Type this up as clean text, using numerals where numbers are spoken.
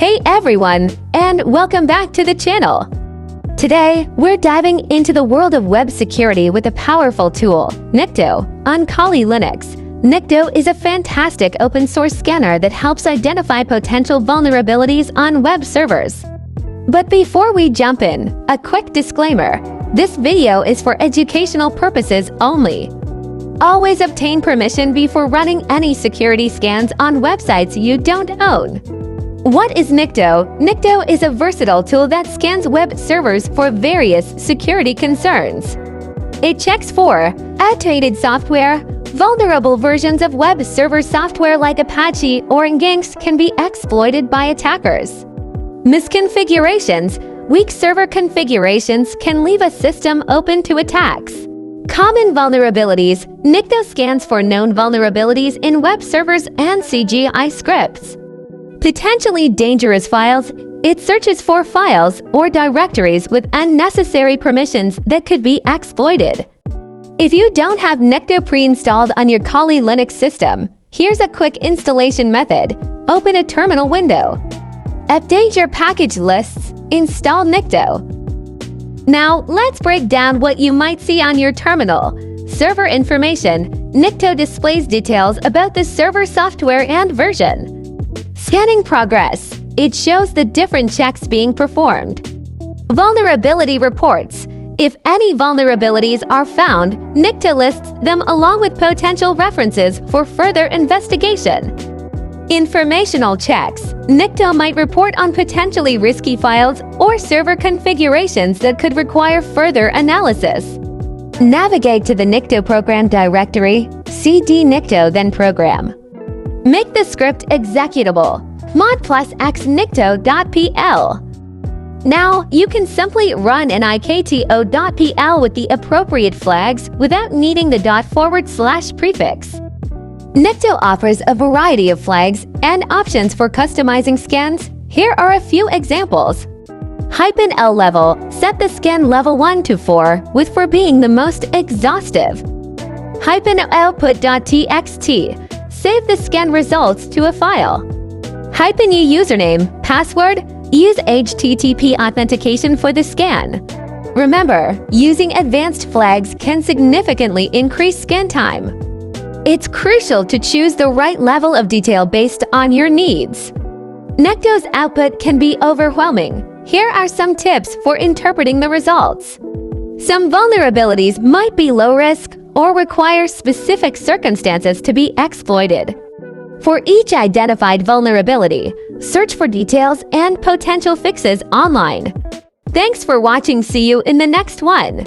Hey everyone, and welcome back to the channel. Today, we're diving into the world of web security with a powerful tool, Nikto, on Kali Linux. Nikto is a fantastic open-source scanner that helps identify potential vulnerabilities on web servers. But before we jump in, a quick disclaimer. This video is for educational purposes only. Always obtain permission before running any security scans on websites you don't own. What is Nikto? Nikto is a versatile tool that scans web servers for various security concerns. It checks for outdated software. Vulnerable versions of web server software like Apache or Nginx can be exploited by attackers. Misconfigurations. Weak server configurations can leave a system open to attacks. Common vulnerabilities. Nikto scans for known vulnerabilities in web servers and CGI scripts. Potentially dangerous files. It searches for files or directories with unnecessary permissions that could be exploited. If you don't have Nikto pre-installed on your Kali Linux system, here's a quick installation method. Open a terminal window. Update your package lists. Install Nikto. Now, let's break down what you might see on your terminal. Server information. Nikto displays details about the server software and version. Scanning progress. It shows the different checks being performed. Vulnerability reports. If any vulnerabilities are found, Nikto lists them along with potential references for further investigation. Informational checks. Nikto might report on potentially risky files or server configurations that could require further analysis. Navigate to the Nikto program directory, cd Nikto then program. Make the script executable. mod plus x nikto.pl. Now, you can simply run an ikto.pl with the appropriate flags without needing the // prefix. Nikto offers a variety of flags and options for customizing scans. Here are a few examples. -L level. Set the scan level 1 to 4, with 4 being the most exhaustive. -output.txt. Save the scan results to a file. -u username, password. Use HTTP authentication for the scan. Remember, using advanced flags can significantly increase scan time. It's crucial to choose the right level of detail based on your needs. Nikto's output can be overwhelming. Here are some tips for interpreting the results. Some vulnerabilities might be low risk or require specific circumstances to be exploited. For each identified vulnerability, search for details and potential fixes online. Thanks for watching. See you in the next one.